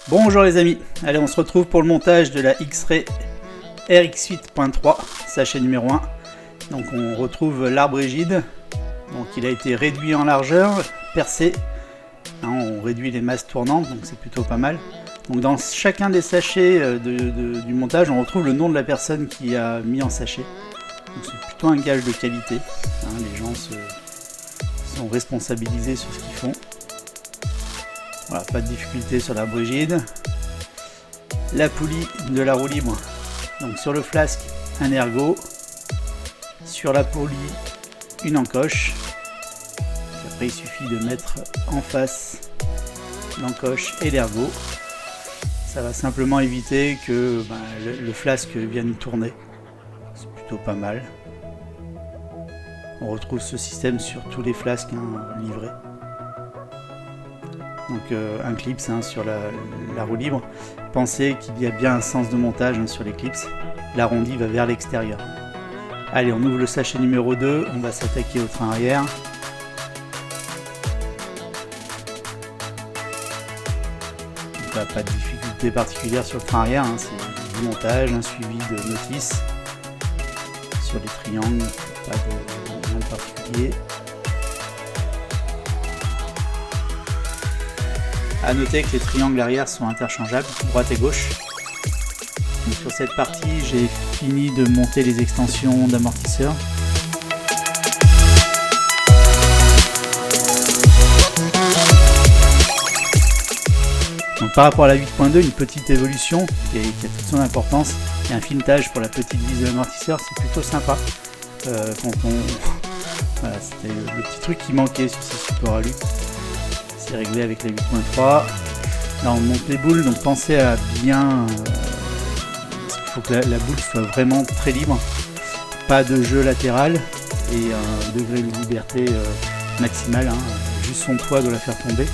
Bonjour les amis, allez on se retrouve pour le montage de la X-Ray RX8.3, sachet numéro 1. Donc on retrouve l'arbre rigide, donc il a été réduit en largeur, percé, on réduit les masses tournantes, donc c'est plutôt pas mal. Donc dans chacun des sachets du montage, on retrouve le nom de la personne qui a mis en sachet. Donc c'est plutôt un gage de qualité, les gens sont responsabilisés sur ce qu'ils font. Voilà, pas de difficulté sur l'arbre rigide. La poulie de la roue libre, donc sur le flasque un ergot, sur la poulie une encoche. Après il suffit de mettre en face l'encoche et l'ergot. Ça va simplement éviter que le flasque vienne tourner. C'est plutôt pas mal. On retrouve ce système sur tous les flasques livrés. Donc un clips sur la roue libre. Pensez qu'il y a bien un sens de montage sur les clips. L'arrondi va vers l'extérieur. Allez, on ouvre le sachet numéro 2, on va s'attaquer au train arrière. Donc, pas de difficulté particulière sur le train arrière, c'est du montage, un suivi de notices sur les triangles, pas de rien de particulier. A noter que les triangles arrière sont interchangeables, droite et gauche. Donc sur cette partie, j'ai fini de monter les extensions d'amortisseurs. Donc par rapport à la 8.2, une petite évolution qui a toute son importance. Il y a un filetage pour la petite vis de l'amortisseur, c'est plutôt sympa. Voilà, c'était le petit truc qui manquait sur ce support alu. C'est réglé avec la 8.3. Là on monte les boules, donc pensez à bien... il faut que la boule soit vraiment très libre. Pas de jeu latéral et un degré de liberté maximal. Juste son poids doit la faire tomber.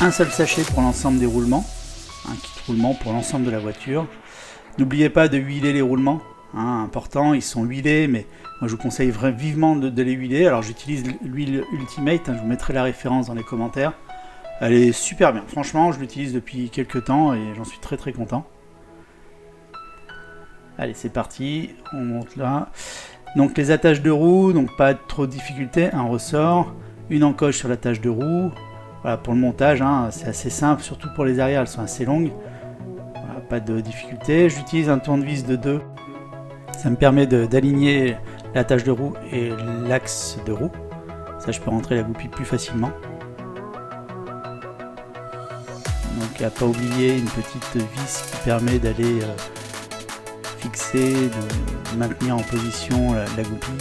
Un seul sachet pour l'ensemble des roulements. Un kit roulement pour l'ensemble de la voiture. N'oubliez pas de huiler les roulements. Important, ils sont huilés, mais moi je vous conseille vivement de les huiler. Alors j'utilise l'huile Ultimate, je vous mettrai la référence dans les commentaires. Elle est super bien, franchement je l'utilise depuis quelques temps et j'en suis très très content. Allez c'est parti, on monte là. Donc les attaches de roue, donc pas trop de difficulté, un ressort, une encoche sur l'attache de roue. Voilà pour le montage, c'est assez simple, surtout pour les arrières, elles sont assez longues. Voilà, pas de difficulté, j'utilise un tournevis de 2. Ça me permet d'aligner l'attache de roue et l'axe de roue. Ça, je peux rentrer la goupille plus facilement. Donc, à pas oublier une petite vis qui permet d'aller fixer, de maintenir en position la goupille.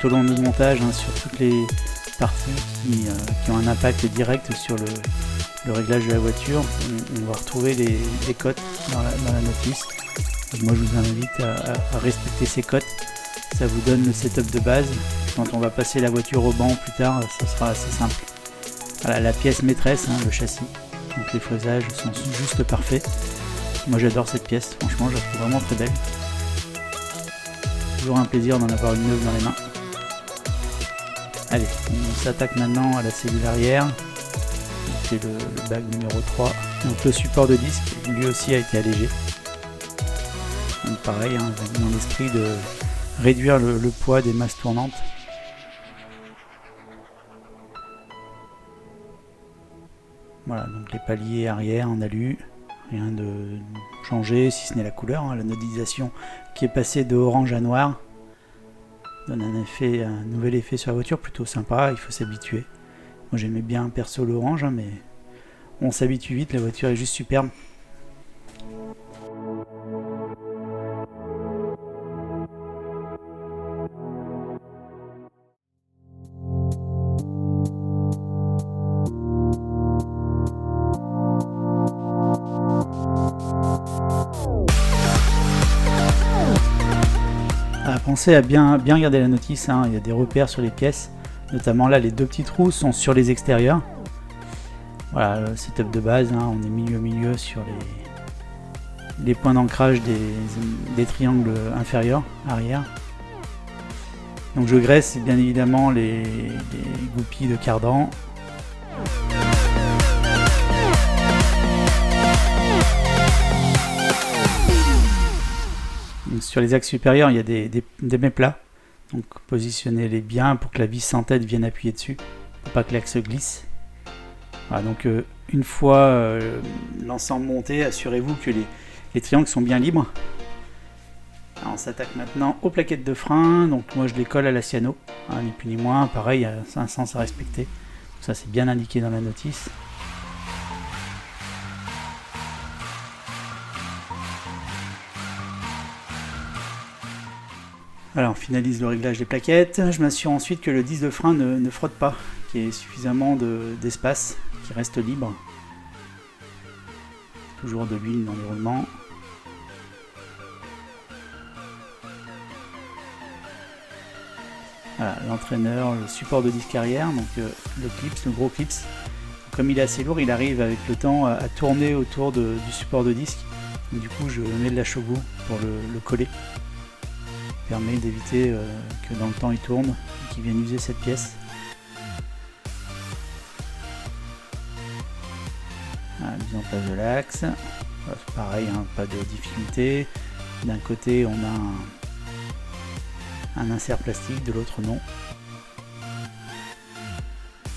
Tout au long du montage, sur toutes les parties qui ont un impact direct sur le réglage de la voiture, on va retrouver les cotes dans la notice. Donc moi je vous invite à respecter ces cotes, ça vous donne le setup de base. Quand on va passer la voiture au banc plus tard, ça sera assez simple. Voilà la pièce maîtresse, le châssis, donc les fraisages sont juste parfaits. Moi j'adore cette pièce, franchement je la trouve vraiment très belle. Toujours un plaisir d'en avoir une neuve dans les mains. Allez, on s'attaque maintenant à la cellule arrière. C'est le bag numéro 3. Donc le support de disque, lui aussi a été allégé. Donc pareil, dans l'esprit de réduire le poids des masses tournantes. Voilà, donc les paliers arrière en alu. Rien de changé, si ce n'est la couleur. La modélisation qui est passée de orange à noir. Donne un nouvel effet sur la voiture plutôt sympa, il faut s'habituer. Moi j'aimais bien perso l'orange, mais on s'habitue vite, la voiture est juste superbe. Pensez à bien regarder la notice, il y a des repères sur les pièces, Notamment là, les deux petits trous sont sur les extérieurs. Voilà, le setup de base, hein, on est milieu sur les points d'ancrage des triangles inférieurs, arrière. Donc je graisse bien évidemment les goupilles de cardan. Donc sur les axes supérieurs, il y a des méplats. Donc positionnez-les bien pour que la vis sans tête vienne appuyer dessus, pour pas que l'axe glisse. Voilà, donc une fois l'ensemble monté, assurez-vous que les triangles sont bien libres. Alors, on s'attaque maintenant aux plaquettes de frein. Donc moi je les colle à la cyano, hein, ni plus ni moins. Pareil, c'est un sens à respecter. Donc, ça c'est bien indiqué dans la notice. Voilà, on finalise le réglage des plaquettes. Je m'assure ensuite que le disque de frein ne frotte pas, qu'il y ait suffisamment d'espace, qu'il reste libre. Toujours de l'huile dans les roulements. Voilà, l'entraîneur, le support de disque arrière, donc le clips, le gros clips. Comme il est assez lourd, il arrive avec le temps à tourner autour du support de disque. Donc, du coup, je mets de la chogo pour le coller. Ça permet d'éviter que dans le temps il tourne et qu'il vienne user cette pièce. Voilà, mise en place de l'axe. Voilà, pareil, hein, pas de difficulté. D'un côté, on a un insert plastique, de l'autre non.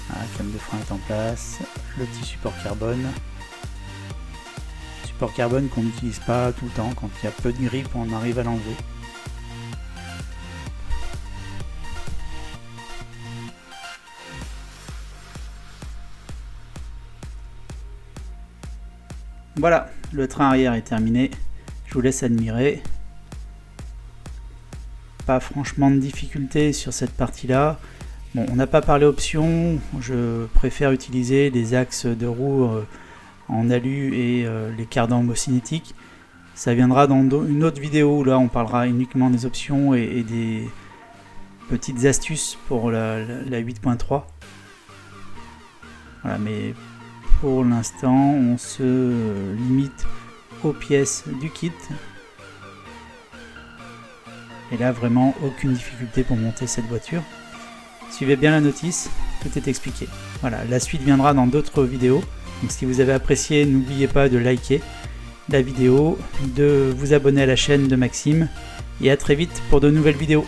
Voilà, la came de frein est en place. Le petit support carbone. Support carbone qu'on n'utilise pas tout le temps. Quand il y a peu de grippe, on arrive à l'enlever. Voilà, le train arrière est terminé. Je vous laisse admirer. Pas franchement de difficulté sur cette partie-là. Bon, on n'a pas parlé options. Je préfère utiliser les axes de roue en alu et les cardans homocinétiques. Ça viendra dans une autre vidéo. Là, on parlera uniquement des options et des petites astuces pour la 8.3. Voilà, mais pour l'instant, on se limite aux pièces du kit. Et là, vraiment, aucune difficulté pour monter cette voiture. Suivez bien la notice, tout est expliqué. Voilà, la suite viendra dans d'autres vidéos. Donc si vous avez apprécié, n'oubliez pas de liker la vidéo, de vous abonner à la chaîne de Maxime. Et à très vite pour de nouvelles vidéos.